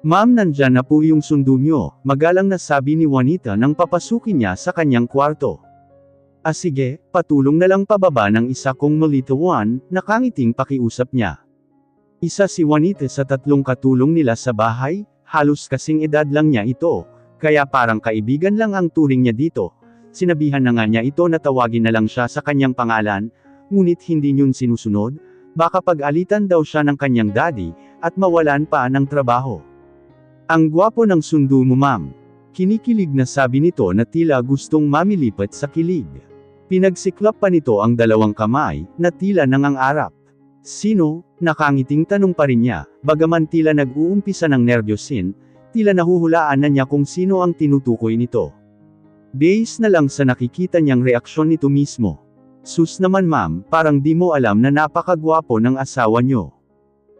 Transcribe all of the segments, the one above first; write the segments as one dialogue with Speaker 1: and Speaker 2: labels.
Speaker 1: Ma'am, nandyan na po yung sundo nyo, magalang na sabi ni Juanita nang papasukin niya sa kanyang kwarto. Sige, patulong na lang pababa ng isa kong malitawan, nakangiting pakiusap niya. Isa si Juanita sa 3 katulong nila sa bahay, halos kasing edad lang niya ito, kaya parang kaibigan lang ang turing niya dito. Sinabihan na nga niya ito na tawagin na lang siya sa kanyang pangalan, ngunit hindi niyon sinusunod, baka pag-alitan daw siya ng kanyang daddy, at mawalan pa ng trabaho. Ang gwapo ng sundo mo, ma'am. Kinikilig na sabi nito na tila gustong mamilipat sa kilig. Pinagsiklap pa nito ang 2 kamay, na tila nangangarap. Sino? Nakangiting tanong pa rin niya, bagaman tila nag-uumpisa ng nervyosin, tila nahuhulaan na niya kung sino ang tinutukoy nito. Base na lang sa nakikita niyang reaksyon nito mismo. Sus naman ma'am, parang di mo alam na napakagwapo ng asawa niyo.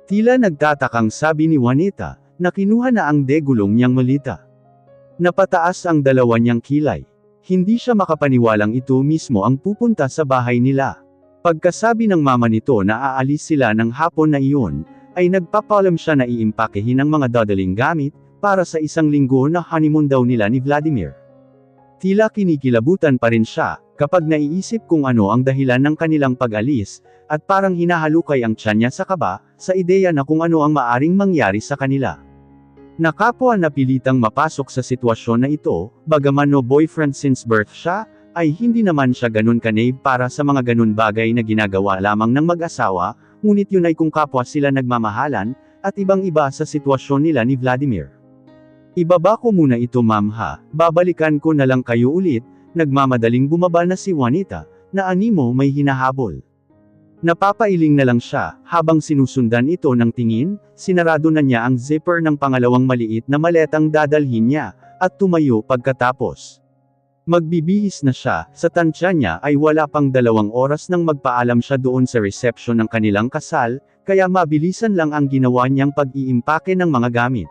Speaker 1: Tila nagtatakang sabi ni Juanita, na kinuha na ang degulong niyang malita. Napataas ang 2 niyang kilay. Hindi siya makapaniwalang ito mismo ang pupunta sa bahay nila. Pagkasabi ng mama nito na aalis sila ng hapon na iyon, ay nagpapalam siya na iimpakehin ang mga dadaling gamit, para sa 1 linggo na honeymoon daw nila ni Vladimir. Tila kinikilabutan pa rin siya, kapag naiisip kung ano ang dahilan ng kanilang pag-alis, at parang hinahalukay ang tiyan niya sa kaba, sa ideya na kung ano ang maaring mangyari sa kanila. Nakapwa na pilitang mapasok sa sitwasyon na ito, bagaman no boyfriend since birth siya, ay hindi naman siya ganun kanave para sa mga ganun bagay na ginagawa lamang ng mag-asawa, ngunit yun ay kung kapwa sila nagmamahalan, at ibang-iba sa sitwasyon nila ni Vladimir. Ibaba ko muna ito ma'am ha, babalikan ko na lang kayo ulit, nagmamadaling bumaba na si Juanita, na animo may hinahabol. Napapailing na lang siya, habang sinusundan ito ng tingin, sinarado na niya ang zipper ng pangalawang maliit na maletang dadalhin niya, at tumayo pagkatapos. Magbibihis na siya, sa tansya niya ay wala pang 2 oras nang magpaalam siya doon sa reception ng kanilang kasal, kaya mabilisan lang ang ginawa niyang pag-iimpake ng mga gamit.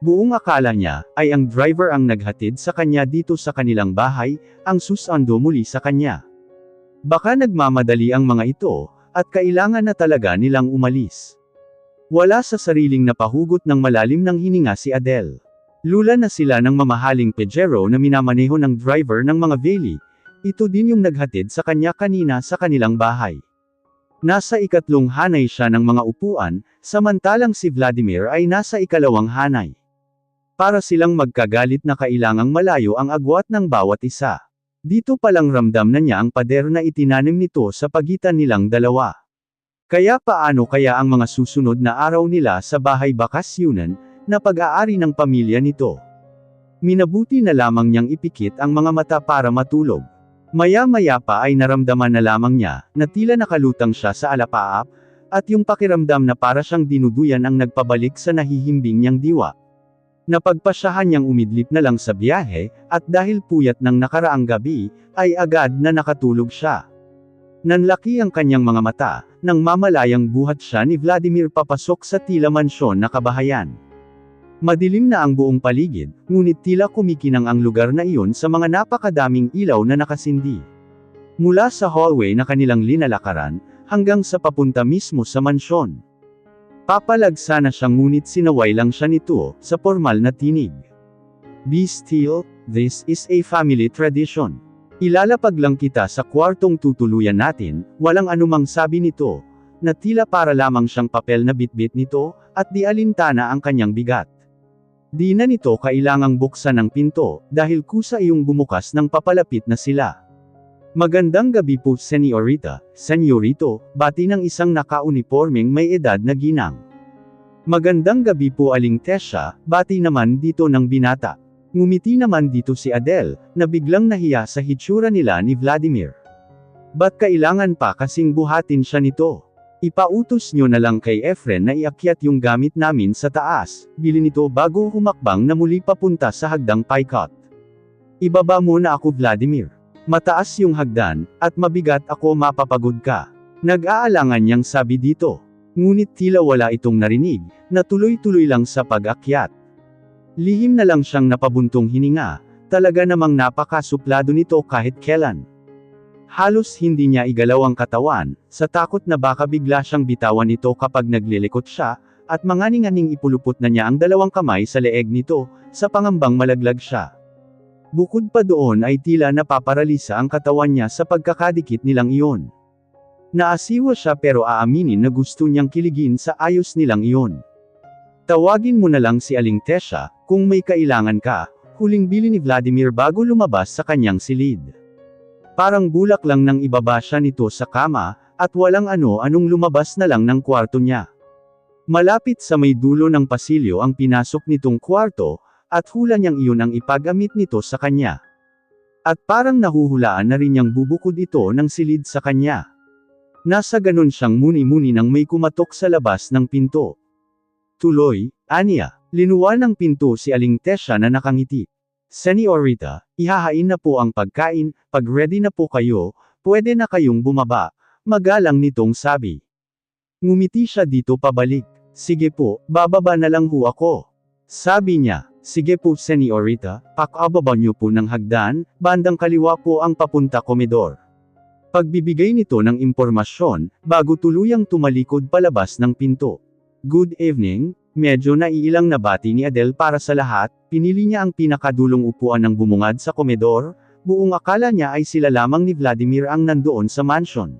Speaker 1: Buong akala niya, ay ang driver ang naghatid sa kanya dito sa kanilang bahay, ang susando muli sa kanya. Baka nagmamadali ang mga ito, at kailangan na talaga nilang umalis. Wala sa sariling napahugot ng malalim ng hininga si Adele. Lula na sila ng mamahaling Pajero na minamaneho ng driver ng mga Veli, ito din yung naghatid sa kanya kanina sa kanilang bahay. Nasa 3 hanay siya ng mga upuan, samantalang si Vladimir ay nasa 2 hanay. Para silang magkagalit na kailangang malayo ang agwat ng bawat isa. Dito palang ramdam na niya ang pader na itinanim nito sa pagitan nilang 2. Kaya paano kaya ang mga susunod na araw nila sa bahay bakasyunan, na pag-aari ng pamilya nito? Minabuti na lamang niyang ipikit ang mga mata para matulog. Maya-maya pa ay naramdaman na lamang niya, na tila nakalutang siya sa alapaap, at yung pakiramdam na para siyang dinuduyan ang nagpabalik sa nahihimbing niyang diwa. Napagpasyahan niyang umidlip na lang sa biyahe, at dahil puyat ng nakaraang gabi, ay agad na nakatulog siya. Nanlaki ang kanyang mga mata, nang mamalayang buhat siya ni Vladimir papasok sa tila mansyon na kabahayan. Madilim na ang buong paligid, ngunit tila kumikinang ang lugar na iyon sa mga napakadaming ilaw na nakasindi. Mula sa hallway na kanilang linalakaran, hanggang sa papunta mismo sa mansyon. Papalag sana siya ngunit sinaway lang siya nito, sa formal na tinig. Be still, this is a family tradition. Ilalapag lang kita sa kwartong tutuluyan natin, walang anumang sabi nito, na tila para lamang siyang papel na bitbit nito, at di alintana ang kanyang bigat. Di na nito kailangang buksan ng pinto, dahil kusa iyong bumukas ng papalapit na sila. Magandang gabi po senyorita, senyorito, bati ng isang naka-uniformeng may edad na ginang. Magandang gabi po aling Tesha, bati naman dito ng binata. Ngumiti naman dito si Adele, na biglang nahiya sa hitsura nila ni Vladimir. Ba't kailangan pa kasing buhatin siya nito? Ipautos nyo na lang kay Efren na iakyat yung gamit namin sa taas, bili nito bago humakbang na muli papunta sa hagdang paikot. Ibaba muna ako Vladimir. Mataas yung hagdan, at mabigat ako mapapagod ka. Nag-aalangan niyang sabi dito. Ngunit tila wala itong narinig, na tuloy-tuloy lang sa pag-akyat. Lihim na lang siyang napabuntong hininga, talaga namang napakasuplado nito kahit kailan. Halos hindi niya igalaw ang katawan, sa takot na baka bigla siyang bitawan ito kapag naglilikot siya, at manganing-aning ipulupot na niya ang dalawang kamay sa leeg nito, sa pangambang malaglag siya. Bukod pa doon ay tila napaparalisa ang katawan niya sa pagkakadikit nilang iyon. Naasiwa siya pero aaminin na gusto niyang kiligin sa ayos nilang iyon. Tawagin mo na lang si Aling Tesha, kung may kailangan ka, huling bili ni Vladimir bago lumabas sa kanyang silid. Parang bulak lang nang ibaba siya nito sa kama, at walang ano-anong lumabas na lang ng kwarto niya. Malapit sa may dulo ng pasilyo ang pinasok nitong kwarto, at hula niyang iyon ang ipagamit nito sa kanya. At parang nahuhulaan na rin niyang bubukod ito ng silid sa kanya. Nasa ganun siyang muni-muni nang may kumatok sa labas ng pinto. Tuloy, aniya, linuwan ng pinto si Aling Tesha na nakangiti. Senyorita, ihahain na po ang pagkain, pag ready na po kayo, pwede na kayong bumaba, magalang nitong sabi. Ngumiti siya dito pabalik. Sige po, bababa na lang ho ako. Sabi niya, sige po senyorita, pakababa niyo po ng hagdan, bandang kaliwa po ang papunta komedor. Pagbibigay nito ng impormasyon, bago tuluyang tumalikod palabas ng pinto. Good evening, medyo naiilang na bati ni Adele para sa lahat, pinili niya ang pinakadulong upuan ng bumungad sa komedor, buong akala niya ay sila lamang ni Vladimir ang nandoon sa mansion.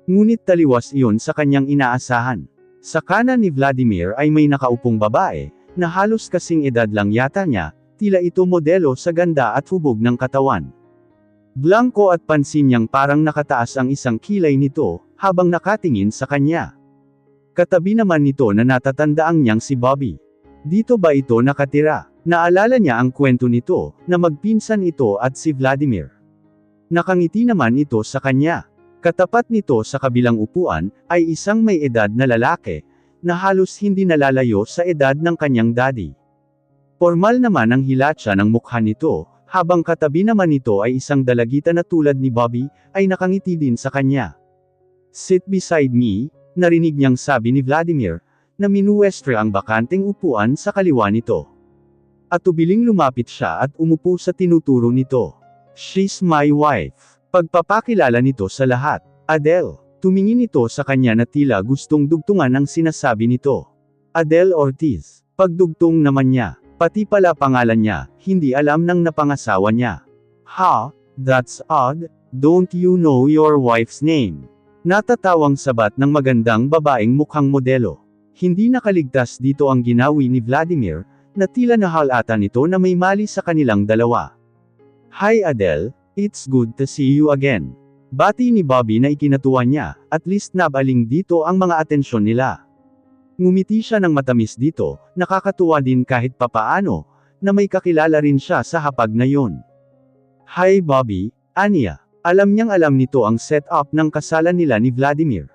Speaker 1: Ngunit taliwas iyon sa kanyang inaasahan. Sa kanan ni Vladimir ay may nakaupong babae, na halos kasing edad lang yata niya, tila ito modelo sa ganda at hubog ng katawan. Blanko at pansin niyang parang nakataas ang isang kilay nito, habang nakatingin sa kanya. Katabi naman nito na natatandaang niyang si Bobby. Dito ba ito nakatira? Naalala niya ang kwento nito, na magpinsan ito at si Vladimir. Nakangiti naman ito sa kanya. Katapat nito sa kabilang upuan, ay isang may edad na lalaki, na halos hindi nalalayo sa edad ng kanyang daddy. Formal naman ang hilatsa ng mukha nito, habang katabi naman nito ay isang dalagita na tulad ni Bobby, ay nakangiti din sa kanya. Sit beside me, narinig niyang sabi ni Vladimir, na minuwestra ang bakanteng upuan sa kaliwa nito. At tubiling lumapit siya at umupo sa tinuturo nito. She's my wife. Pagpapakilala nito sa lahat. Adele. Tumingin ito sa kanya na tila gustong dugtungan ang sinasabi nito. Adele Ortiz. Pagdugtong naman niya. Pati pala pangalan niya, hindi alam ng napangasawa niya. Ha? That's odd. Don't you know your wife's name? Natatawang sabat ng magandang babaeng mukhang modelo. Hindi nakaligtas dito ang ginawi ni Vladimir, na tila nahalata nito na may mali sa kanilang dalawa. Hi Adele, it's good to see you again. Bati ni Bobby na ikinatuwa niya, at least nabaling dito ang mga atensyon nila. Ngumiti siya ng matamis dito, nakakatuwa din kahit papaano, na may kakilala rin siya sa hapag na yon. Hi Bobby, Anya. Alam niyang alam nito ang setup ng kasalan nila ni Vladimir.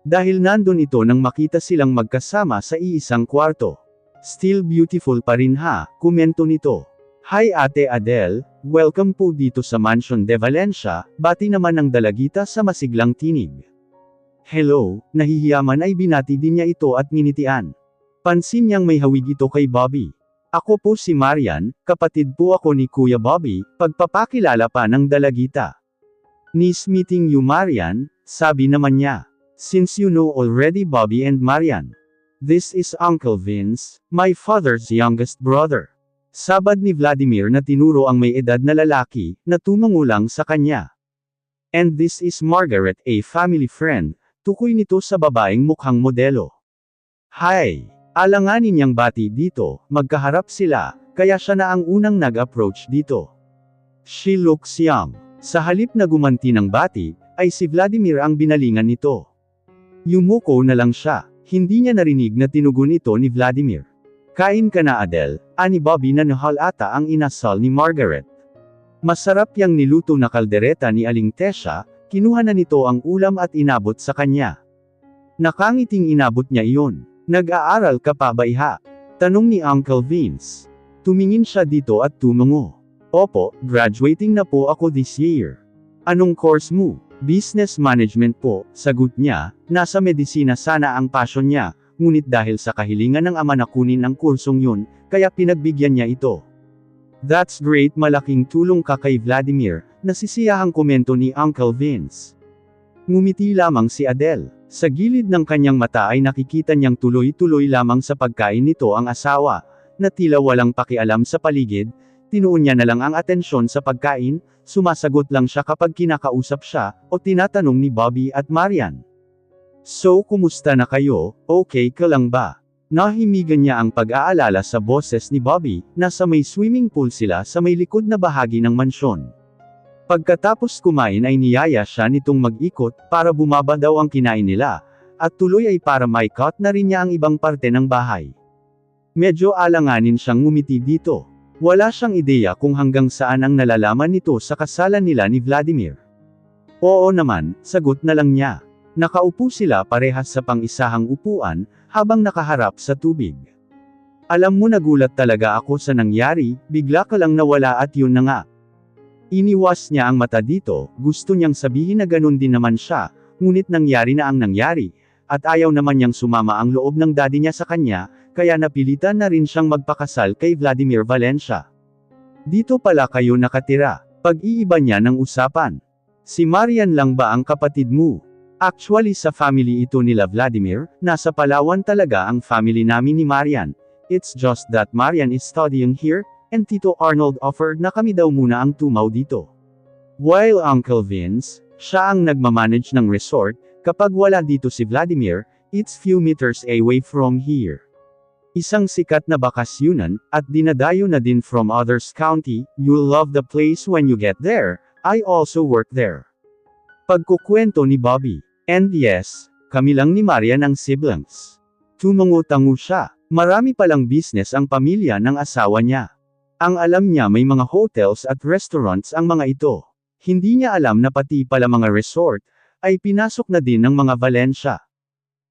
Speaker 1: Dahil nandun ito nang makita silang magkasama sa iisang kwarto. Still beautiful pa rin ha, komento nito. Hi Ate Adele, welcome po dito sa Mansion de Valencia, bati naman ng dalagita sa masiglang tinig. Hello, nahihiyaman ay binati din niya ito at nginitian. Pansin niyang may hawig ito kay Bobby. Ako po si Marian, kapatid po ako ni Kuya Bobby, pagpapakilala pa ng dalagita. Nice meeting you Marian, sabi naman niya. Since you know already Bobby and Marian. This is Uncle Vince, my father's youngest brother. Sabad ni Vladimir na tinuro ang may edad na lalaki, na tumango lang sa kanya. And this is Margaret, a family friend, tukoy nito sa babaeng mukhang modelo. Hi! Alanganin niyang bati dito, magkaharap sila, kaya siya na ang unang nag-approach dito. She looks young. Sa halip na gumanti ng bati, ay si Vladimir ang binalingan nito. Yumuko na lang siya, hindi niya narinig na tinugon ito ni Vladimir. Kain ka na Adele, ani Bobby na nahal ata ang inasal ni Margaret. Masarap yang niluto na kaldereta ni Aling Tesha, kinuha na nito ang ulam at inabot sa kanya. Nakangiting inabot niya iyon. Nag-aaral ka pa ba iha? Tanong ni Uncle Vince. Tumingin siya dito at tumango. Opo, graduating na po ako this year. Anong course mo? Business management po, sagot niya, nasa medisina sana ang passion niya, ngunit dahil sa kahilingan ng ama na kunin ang kursong yun, kaya pinagbigyan niya ito. That's great, malaking tulong ka kay Vladimir, nasisiyahang komento ni Uncle Vince. Ngumiti lamang si Adele. Sa gilid ng kanyang mata ay nakikita niyang tuloy-tuloy lamang sa pagkain nito ang asawa, na tila walang pakialam sa paligid, tinuon niya na lang ang atensyon sa pagkain, sumasagot lang siya kapag kinakausap siya, o tinatanong ni Bobby at Marian. So kumusta na kayo, okay ka lang ba? Nahimigan niya ang pag-aalala sa boses ni Bobby, nasa may swimming pool sila sa may likod na bahagi ng mansyon. Pagkatapos kumain ay niyaya siya nitong mag-ikot, para bumaba daw ang kinain nila, at tuloy ay para maikot na rin niya ang ibang parte ng bahay. Medyo alanganin siyang ngumiti dito. Wala siyang ideya kung hanggang saan ang nalalaman nito sa kasalan nila ni Vladimir. Oo naman, sagot na lang niya. Nakaupo sila parehas sa pang-isahang upuan, habang nakaharap sa tubig. Alam mo, nagulat talaga ako sa nangyari, bigla ka lang nawala at yun na nga. Iniwas niya ang mata dito, gusto niyang sabihin na ganun din naman siya, ngunit nangyari na ang nangyari, at ayaw naman niyang sumama ang loob ng daddy niya sa kanya, kaya napilitan na rin siyang magpakasal kay Vladimir Valencia. Dito pala kayo nakatira, pag-iiba niya ng usapan. Si Marian lang ba ang kapatid mo? Actually sa family ito nila Vladimir, nasa Palawan talaga ang family namin ni Marian. It's just that Marian is studying here, and Tito Arnold offered na kami daw muna ang tumaw dito. While Uncle Vince, siya ang nagmamanage ng resort, kapag wala dito si Vladimir, it's few meters away from here. Isang sikat na bakasyunan, at dinadayo na din from others county, you'll love the place when you get there, I also work there. Pagkukwento ni Bobby. And yes, kami lang ni Marian ang siblings. Tumango-tango siya, marami palang business ang pamilya ng asawa niya. Ang alam niya may mga hotels at restaurants ang mga ito. Hindi niya alam na pati pala mga resort, ay pinasok na din ng mga Valencia.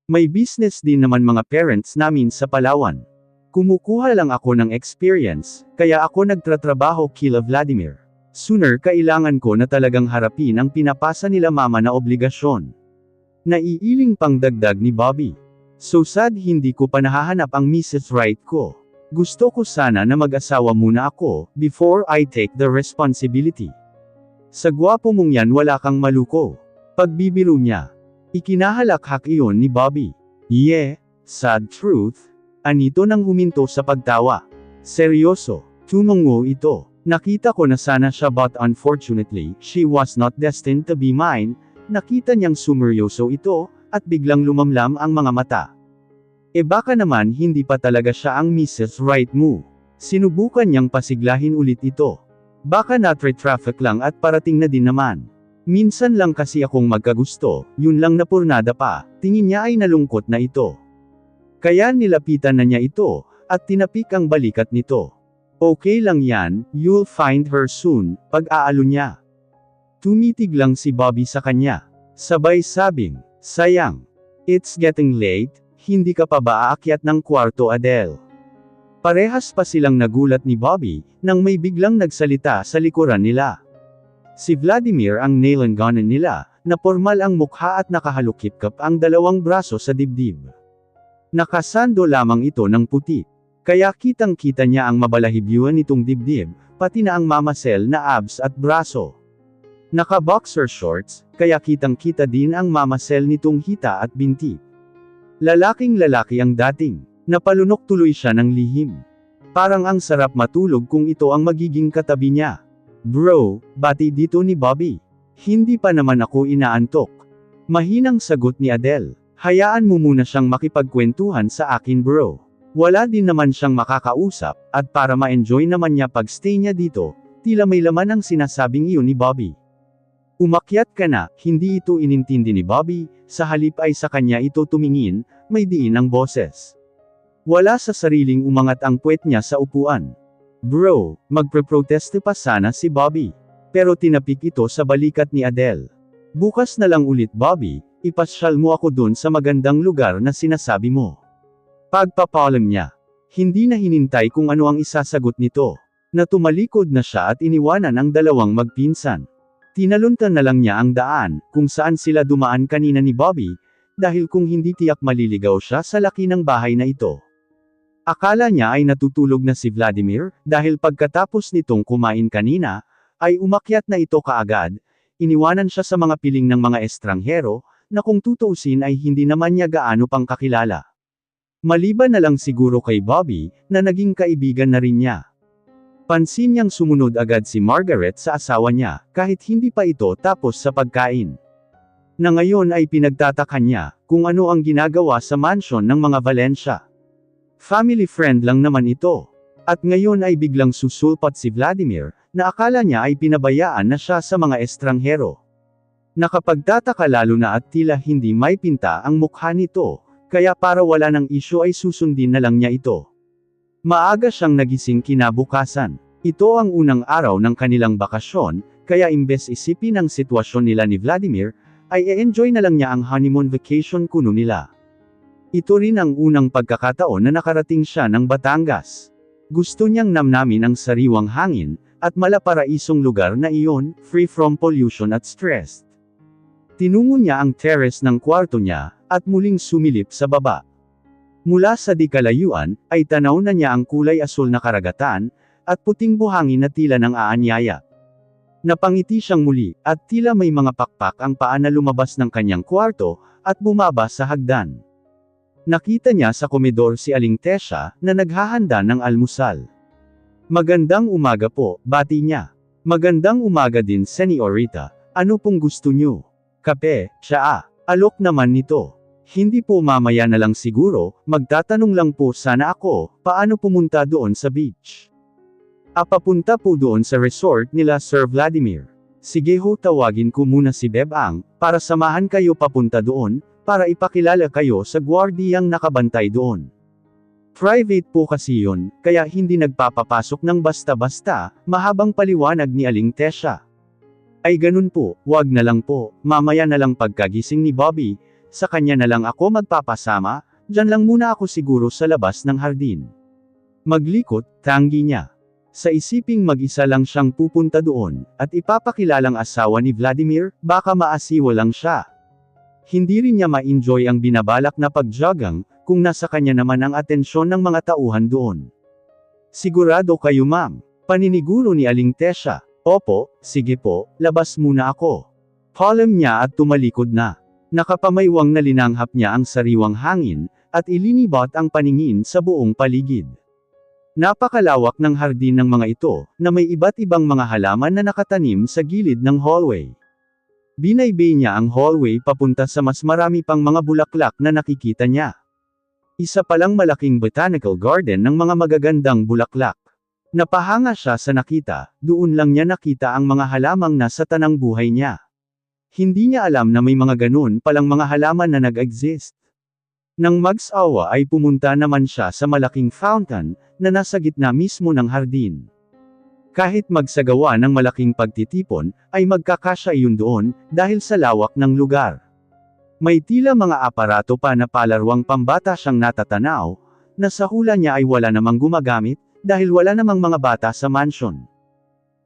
Speaker 1: May business din naman mga parents namin sa Palawan. Kumukuha lang ako ng experience, kaya ako nagtratrabaho kila Vladimir. Sooner kailangan ko na talagang harapin ang pinapasa nila mama na obligasyon. Naiiling pang dagdag ni Bobby. So sad hindi ko pa nahahanap ang Mrs. Right ko. Gusto ko sana na mag-asawa muna ako, before I take the responsibility. Sa gwapo mong yan wala kang maluko. Pagbibiro niya. Ikinahalakhak iyon ni Bobby. Yeah, sad truth. Anito nang huminto sa pagtawa. Seryoso, tumango ito. Nakita ko na sana siya but unfortunately, she was not destined to be mine. Nakita niyang sumeryoso ito, at biglang lumamlam ang mga mata. Baka naman hindi pa talaga siya ang Mrs. Right mo. Sinubukan niyang pasiglahin ulit ito. Baka na-traffic lang at parating na din naman. Minsan lang kasi akong magkagusto, yun lang napurnada pa, tingin niya ay nalungkot na ito. Kaya nilapitan na niya ito, at tinapik ang balikat nito. Okay lang yan, you'll find her soon, pag-aalo niya. Tumitig lang si Bobby sa kanya. Sabay sabing, sayang. It's getting late. Hindi ka pa ba aakyat ng kwarto, Adele? Parehas pa silang nagulat ni Bobby, nang may biglang nagsalita sa likuran nila. Si Vladimir ang nail-and-gunnan nila, na pormal ang mukha at nakahalukip-kap ang dalawang braso sa dibdib. Nakasando lamang ito ng puti. Kaya kitang-kita niya ang mabalahibyuan nitong dibdib, pati na ang mamasel na abs at braso. Naka-boxer shorts, kaya kitang-kita din ang mamasel nitong hita at binti. Lalaking-lalaki ang dating. Napalunok tuloy siya ng lihim. Parang ang sarap matulog kung ito ang magiging katabi niya. Bro, bati dito ni Bobby. Hindi pa naman ako inaantok. Mahinang sagot ni Adele. Hayaan mo muna siyang makipagkwentuhan sa akin, bro. Wala din naman siyang makakausap, at para ma-enjoy naman niya pag-stay niya dito, tila may laman ang sinasabing iyon ni Bobby. Umakyat ka na, hindi ito inintindi ni Bobby, sa halip ay sa kanya ito tumingin, may diin ang boses. Wala sa sariling umangat ang puwet niya sa upuan. Bro, magpre-proteste pa sana si Bobby. Pero tinapik ito sa balikat ni Adele. Bukas na lang ulit Bobby, ipasyal mo ako dun sa magandang lugar na sinasabi mo. Pagpapalam niya. Hindi na hinintay kung ano ang isasagot nito. Na tumalikod na siya at iniwanan ang dalawang magpinsan. Tinaluntan na lang niya ang daan, kung saan sila dumaan kanina ni Bobby, dahil kung hindi tiyak maliligaw siya sa laki ng bahay na ito. Akala niya ay natutulog na si Vladimir, dahil pagkatapos nitong kumain kanina, ay umakyat na ito kaagad, iniwanan siya sa mga piling ng mga estranghero, na kung tutuusin ay hindi naman niya gaano pang kakilala. Maliban na lang siguro kay Bobby, na naging kaibigan na rin niya. Pansin niyang sumunod agad si Margaret sa asawa niya, kahit hindi pa ito tapos sa pagkain. Na ngayon ay pinagtataka niya, kung ano ang ginagawa sa mansion ng mga Valencia. Family friend lang naman ito. At ngayon ay biglang susulpat si Vladimir, na akala niya ay pinabayaan na siya sa mga estranghero. Nakapagtataka lalo na at tila hindi may pinta ang mukha nito, kaya para wala ng isyu ay susundin na lang niya ito. Maaga siyang nagising kinabukasan. Ito ang unang araw ng kanilang bakasyon, kaya imbes isipin ang sitwasyon nila ni Vladimir, ay e-enjoy na lang niya ang honeymoon vacation kuno nila. Ito rin ang unang pagkakataon na nakarating siya ng Batangas. Gusto niyang namnamin ang sariwang hangin, at malaparaisong lugar na iyon, free from pollution at stress. Tinungo niya ang terrace ng kwarto niya, at muling sumilip sa baba. Mula sa di kalayuan, ay tanaw na niya ang kulay asul na karagatan, at puting buhangin na tila ng aanyaya. Napangiti siyang muli, at tila may mga pakpak ang paa na lumabas ng kanyang kwarto, at bumaba sa hagdan. Nakita niya sa komedor si Aling Tesha, na naghahanda ng almusal. Magandang umaga po, bati niya. Magandang umaga din Señorita, ano pong gusto niyo? Kape, tsaa, alok naman nito. Hindi po mamaya na lang siguro, magtatanong lang po sana ako, paano pumunta doon sa beach? Papunta po doon sa resort nila Sir Vladimir. Sige ho, tawagin ko muna si Bebang, para samahan kayo papunta doon, para ipakilala kayo sa gwardiyang nakabantay doon. Private po kasi yun, kaya hindi nagpapapasok ng basta-basta, mahabang paliwanag ni Aling Tesha. Ay ganun po, wag na lang po, mamaya na lang pagkagising ni Bobby, sa kanya na lang ako magpapasama, dyan lang muna ako siguro sa labas ng hardin. Maglikot, tanggi niya. Sa isiping mag-isa lang siyang pupunta doon, at ipapakilalang asawa ni Vladimir, baka maasiwa lang siya. Hindi rin niya ma-enjoy ang binabalak na pagjogging, kung nasa kanya naman ang atensyon ng mga tauhan doon. Sigurado kayo ma'am, paniniguro ni Aling Tesha. Opo, sige po, labas muna ako. Palem niya at tumalikod na. Nakapamaywang na linanghap niya ang sariwang hangin, at ilinibot ang paningin sa buong paligid. Napakalawak ng hardin ng mga ito, na may iba't ibang mga halaman na nakatanim sa gilid ng hallway. Binaybay niya ang hallway papunta sa mas marami pang mga bulaklak na nakikita niya. Isa palang malaking botanical garden ng mga magagandang bulaklak. Napahanga siya sa nakita, doon lang niya nakita ang mga halamang nasa tanang buhay niya. Hindi niya alam na may mga ganun palang mga halaman na nag-exist. Nang mag-awa ay pumunta naman siya sa malaking fountain, na nasa gitna mismo ng hardin. Kahit magsagawa ng malaking pagtitipon, ay magkakasya iyon doon, dahil sa lawak ng lugar. May tila mga aparato pa na palarwang pambata siyang natatanaw, na sa hula niya ay wala namang gumagamit, dahil wala namang mga bata sa mansion.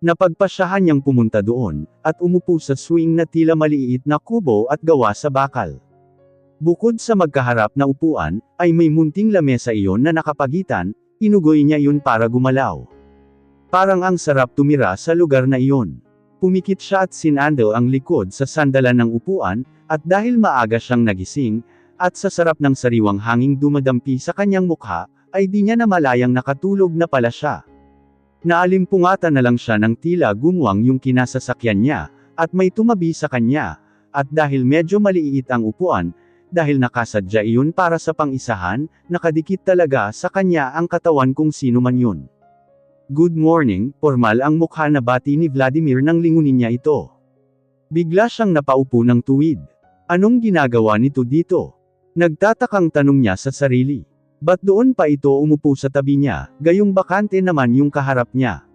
Speaker 1: Napagpasyahan niyang pumunta doon, at umupo sa swing na tila maliit na kubo at gawa sa bakal. Bukod sa magkaharap na upuan, ay may munting lamesa iyon na nakapagitan, inugoy niya iyon para gumalaw. Parang ang sarap tumira sa lugar na iyon. Pumikit siya at sinandal ang likod sa sandalan ng upuan, at dahil maaga siyang nagising, at sa sarap ng sariwang hanging dumadampi sa kanyang mukha, ay di niya namalayang nakatulog na pala siya. Naalimpungatan na lang siya ng tila gumwang yung kinasasakyan niya, at may tumabi sa kanya, at dahil medyo maliit ang upuan, dahil nakasadya iyon para sa pang-isahan, nakadikit talaga sa kanya ang katawan kung sino man yun. Good morning, formal ang mukha na bati ni Vladimir nang lingunin niya ito. Bigla siyang napaupo ng tuwid. Anong ginagawa nito dito? Nagtatakang tanong niya sa sarili. Ba't doon pa ito umupo sa tabi niya, gayong bakante naman yung kaharap niya?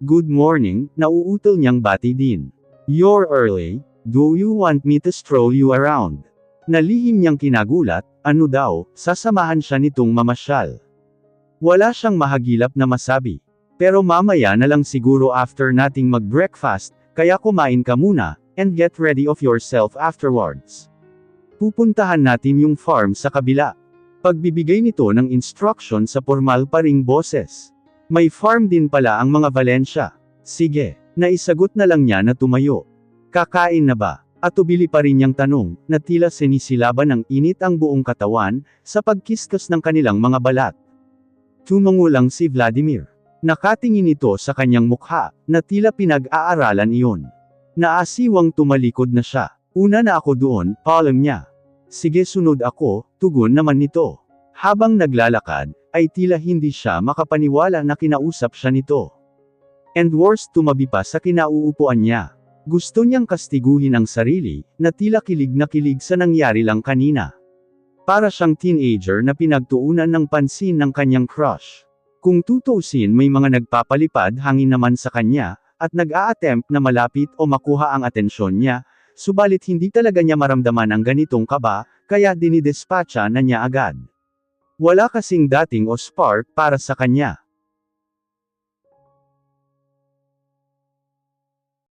Speaker 1: Good morning, nauutol niyang bati din. You're early, do you want me to stroll you around? Nalihim niyang kinagulat, ano daw, sasamahan siya nitong mamasyal. Wala siyang mahagilap na masabi. Pero mamaya na lang siguro after nating mag-breakfast, kaya kumain ka muna, and get ready of yourself afterwards. Pupuntahan natin yung farm sa kabila. Pagbibigay nito ng instruction sa formal pa ring boses. May farm din pala ang mga Valencia. Sige, naisagot na lang niya na tumayo. Kakain na ba? Atubili pa rin niyang tanong, na tila sinisilaban ng init ang buong katawan, sa pagkiskas ng kanilang mga balat. Tumango lang si Vladimir. Nakatingin ito sa kanyang mukha, na tila pinag-aaralan iyon. Naasiwang tumalikod na siya. Una na ako doon, paalam niya. Sige sunod ako, tugon naman nito. Habang naglalakad, ay tila hindi siya makapaniwala na kinausap siya nito. And worse, tumabi pa sa kinauupuan niya. Gusto niyang kastiguhin ang sarili, na tila kilig na kilig sa nangyari lang kanina. Para siyang teenager na pinagtuunan ng pansin ng kanyang crush. Kung tutuusin may mga nagpapalipad hangin naman sa kanya, at nag-a-attempt na malapit o makuha ang atensyon niya, subalit hindi talaga niya maramdaman ang ganitong kaba, kaya dinidespatcha na niya agad. Wala kasing dating o spark para sa kanya.